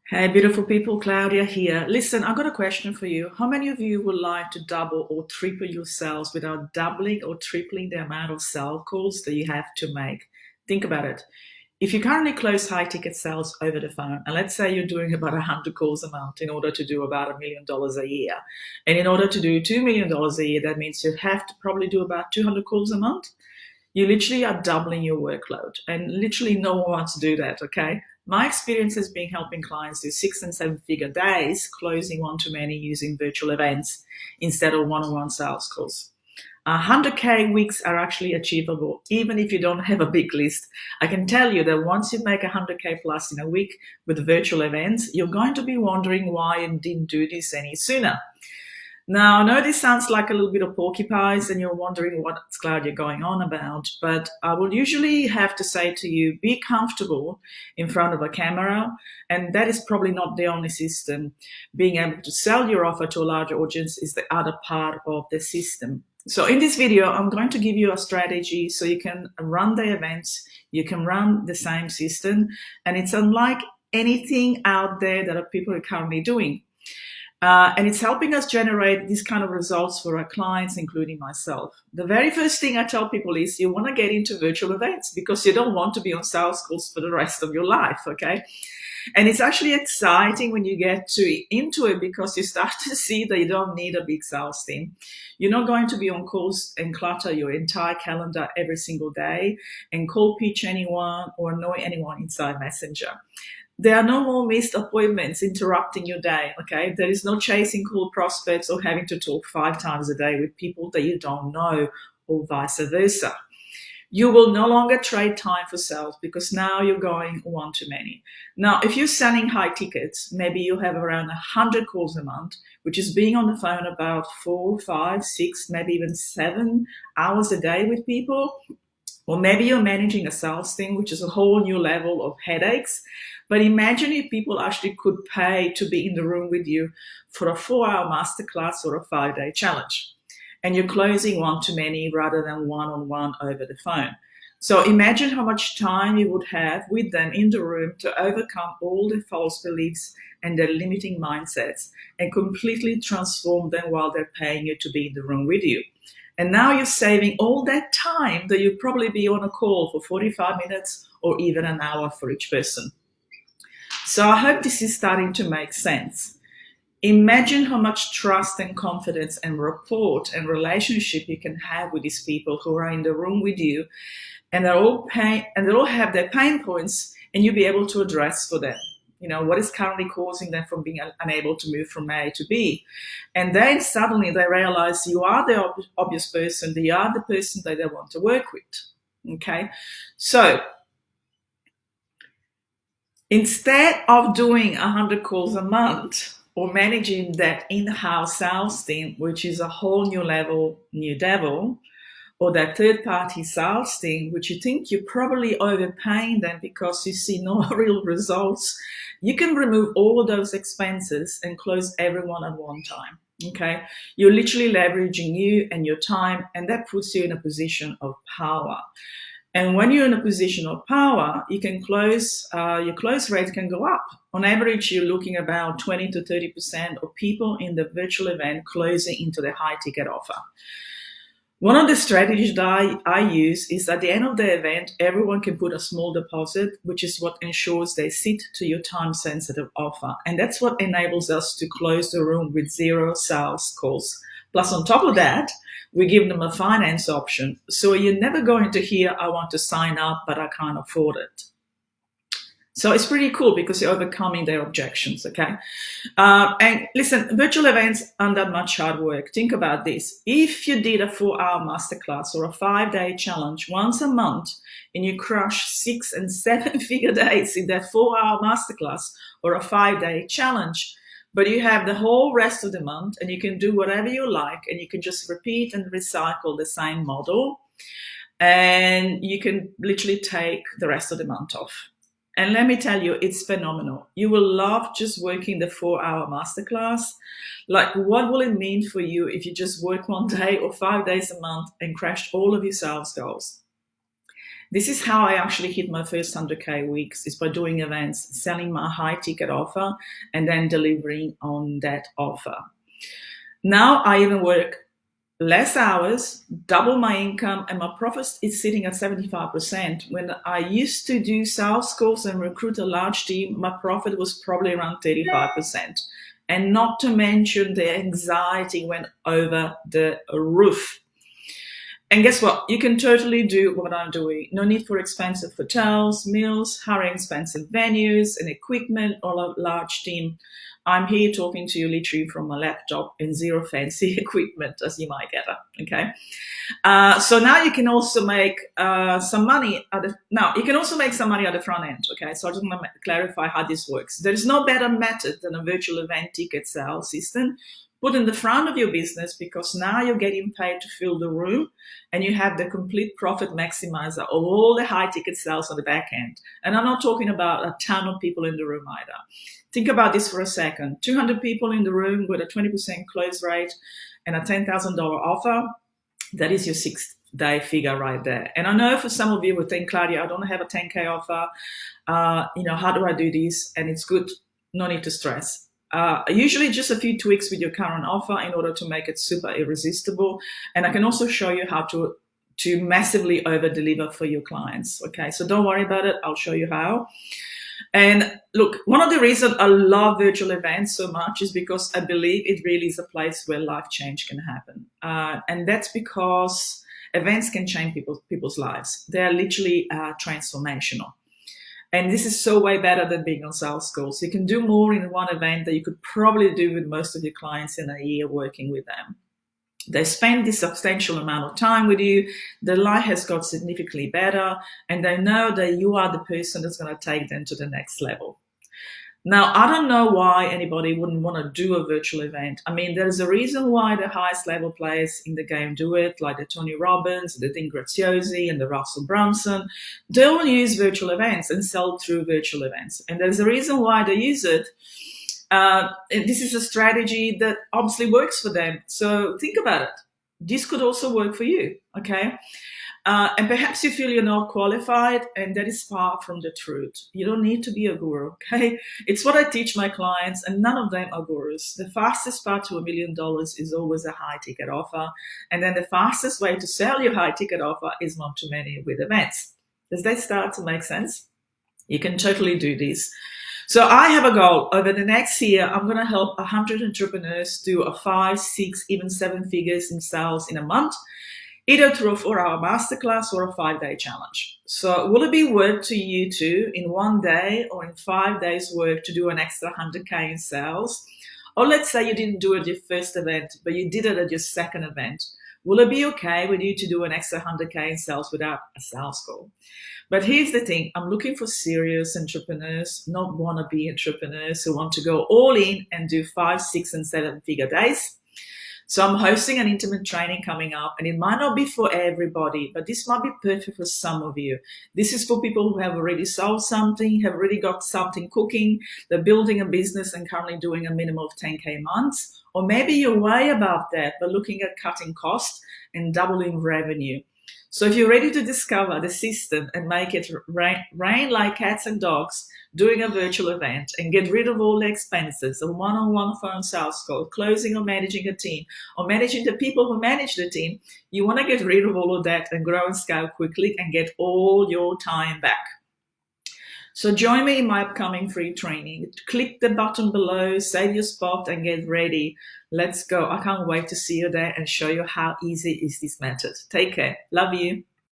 Hey, beautiful people, Claudia here. Listen, I've got a question for you. How many of you would like to double or triple your sales without doubling or tripling the amount of sell calls that you have to make? Think about it. If you currently close high ticket sales over the phone, and let's say you're doing about 100 calls a month in order to do about $1 million a year, and in order to do $2 million a year, that means you have to probably do about 200 calls a month. You literally are doubling your workload, and literally no one wants to do that. Okay, my experience has been helping clients do 6 and 7 figure days closing one-to-many using virtual events instead of one-on-one sales calls. 100K weeks are actually achievable even if you don't have a big list. I can tell you that once you make 100K plus in a week with virtual events, you're going to be wondering why you didn't do this any sooner. Now, I know this sounds like a little bit of porcupines and you're wondering what's Claudia going on about, but I will usually have to say to you, be comfortable in front of a camera, and that is probably not the only system. Being able to sell your offer to a larger audience is the other part of the system. So in this video, I'm going to give you a strategy so you can run the events, you can run the same system, and it's unlike anything out there that people are currently doing. And it's helping us generate these kind of results for our clients, including myself. The very first thing I tell people is you want to get into virtual events because you don't want to be on sales calls for the rest of your life, okay? And it's actually exciting when you get into it because you start to see that you don't need a big sales team. You're not going to be on calls and clutter your entire calendar every single day and call pitch anyone or annoy anyone inside Messenger. There are no more missed appointments interrupting your day, okay? There is no chasing cool prospects or having to talk 5 times a day with people that you don't know or vice versa. You will no longer trade time for sales because now you're going one-to-many. Now, if you're selling high tickets, maybe you have around 100 calls a month, which is being on the phone about 4, 5, 6, maybe even 7 hours a day with people. Or maybe you're managing a sales thing, which is a whole new level of headaches. But imagine if people actually could pay to be in the room with you for a 4-hour masterclass or a 5-day challenge. And you're closing one-to-many rather than one-on-one over the phone. So imagine how much time you would have with them in the room to overcome all the false beliefs and their limiting mindsets and completely transform them while they're paying you to be in the room with you. And now you're saving all that time that you'd probably be on a call for 45 minutes or even an hour for each person. So I hope this is starting to make sense. Imagine how much trust and confidence and rapport and relationship you can have with these people who are in the room with you, and they all have their pain points, and you'll be able to address for them. You know, what is currently causing them from being unable to move from A to B. And then suddenly they realize you are the obvious person, you are the person that they want to work with. Okay, so instead of doing 100 calls a month or managing that in-house sales team, which is a whole new level, new devil, or that third-party sales team, which you think you're probably overpaying them because you see no real results, you can remove all of those expenses and close everyone at one time. Okay, you're literally leveraging you and your time, and that puts you in a position of power. And when you're in a position of power, you can close, your close rate can go up. On average, you're looking about 20 to 30% of people in the virtual event closing into the high ticket offer. One of the strategies that I use is at the end of the event, everyone can put a small deposit, which is what ensures they sit to your time-sensitive offer. And that's what enables us to close the room with 0 sales calls. Plus, on top of that, we give them a finance option. So you're never going to hear, I want to sign up, but I can't afford it. So it's pretty cool because you're overcoming their objections, okay? And listen, virtual events aren't that much hard work. Think about this. If you did a 4-hour masterclass or a 5-day challenge once a month and you crush 6 and 7 figure days in that 4-hour masterclass or a 5-day challenge, but you have the whole rest of the month and you can do whatever you like and you can just repeat and recycle the same model and you can literally take the rest of the month off. And let me tell you, it's phenomenal. You will love just working the 4-hour masterclass. Like, what will it mean for you if you just work one day or 5 days a month and crash all of your sales goals? This is how I actually hit my first 100K weeks, is by doing events, selling my high ticket offer, and then delivering on that offer. Now I even work less hours, double my income, and my profit is sitting at 75%. When I used to do sales calls and recruit a large team, my profit was probably around 35%. And not to mention the anxiety went over the roof. And guess what? You can totally do what I'm doing. No need for expensive hotels, meals, hiring expensive venues and equipment or a large team. I'm here talking to you literally from my laptop and zero fancy equipment, as you might gather. Okay. So now you can also make some money you can also make some money at the front end. Okay. So I just want to clarify how this works. There is no better method than a virtual event ticket sales system put in the front of your business, because now you're getting paid to fill the room and you have the complete profit maximizer of all the high ticket sales on the back end. And I'm not talking about a ton of people in the room either. Think about this for a second. 200 people in the room with a 20% close rate and a $10,000 offer. That is your 6-day figure right there. And I know for some of you would think, Claudia, I don't have a 10K offer. How do I do this? And it's good. No need to stress. Usually just a few tweaks with your current offer in order to make it super irresistible. And I can also show you how to massively over deliver for your clients. Okay, so don't worry about it. I'll show you how. And look, one of the reasons I love virtual events so much is because I believe it really is a place where life change can happen. And that's because events can change people's lives. They're literally transformational. And this is so way better than being on sales calls. You can do more in one event that you could probably do with most of your clients in a year working with them. They spend this substantial amount of time with you. Their life has got significantly better, and they know that you are the person that's going to take them to the next level. Now, I don't know why anybody wouldn't want to do a virtual event. I mean, there's a reason why the highest level players in the game do it, like the Tony Robbins, the Dean Graziosi, and the Russell Brunson. They all use virtual events and sell through virtual events. And there's a reason why they use it. And this is a strategy that obviously works for them. So think about it. This could also work for you, okay? And perhaps you feel you're not qualified, and that is far from the truth. You don't need to be a guru, okay? It's what I teach my clients, and none of them are gurus. The fastest path to $1 million is always a high ticket offer. And then the fastest way to sell your high ticket offer is one-to-many with events. Does that start to make sense? You can totally do this. So I have a goal. Over the next year, I'm going to help 100 entrepreneurs do a 5, 6, even 7 figures in sales in a month, either through a 4-hour masterclass or a 5-day challenge. So will it be worth to you too in 1 day or in 5 days work to do an extra 100K in sales? Or let's say you didn't do it at your first event, but you did it at your second event. Will it be okay with you to do an extra 100K in sales without a sales call? But here's the thing. I'm looking for serious entrepreneurs, not wannabe entrepreneurs who want to go all in and do 5, 6, and 7 figure days. So I'm hosting an intimate training coming up, and it might not be for everybody, but this might be perfect for some of you. This is for people who have already sold something, have already got something cooking, they're building a business and currently doing a minimum of 10K months, or maybe you're way above that, but looking at cutting costs and doubling revenue. So if you're ready to discover the system and make it rain like cats and dogs, doing a virtual event and get rid of all the expenses, a one-on-one phone sales call, closing or managing a team, or managing the people who manage the team, you want to get rid of all of that and grow and scale quickly and get all your time back. So join me in my upcoming free training. Click the button below, save your spot, and get ready. Let's go. I can't wait to see you there and show you how easy is this method. Take care. Love you.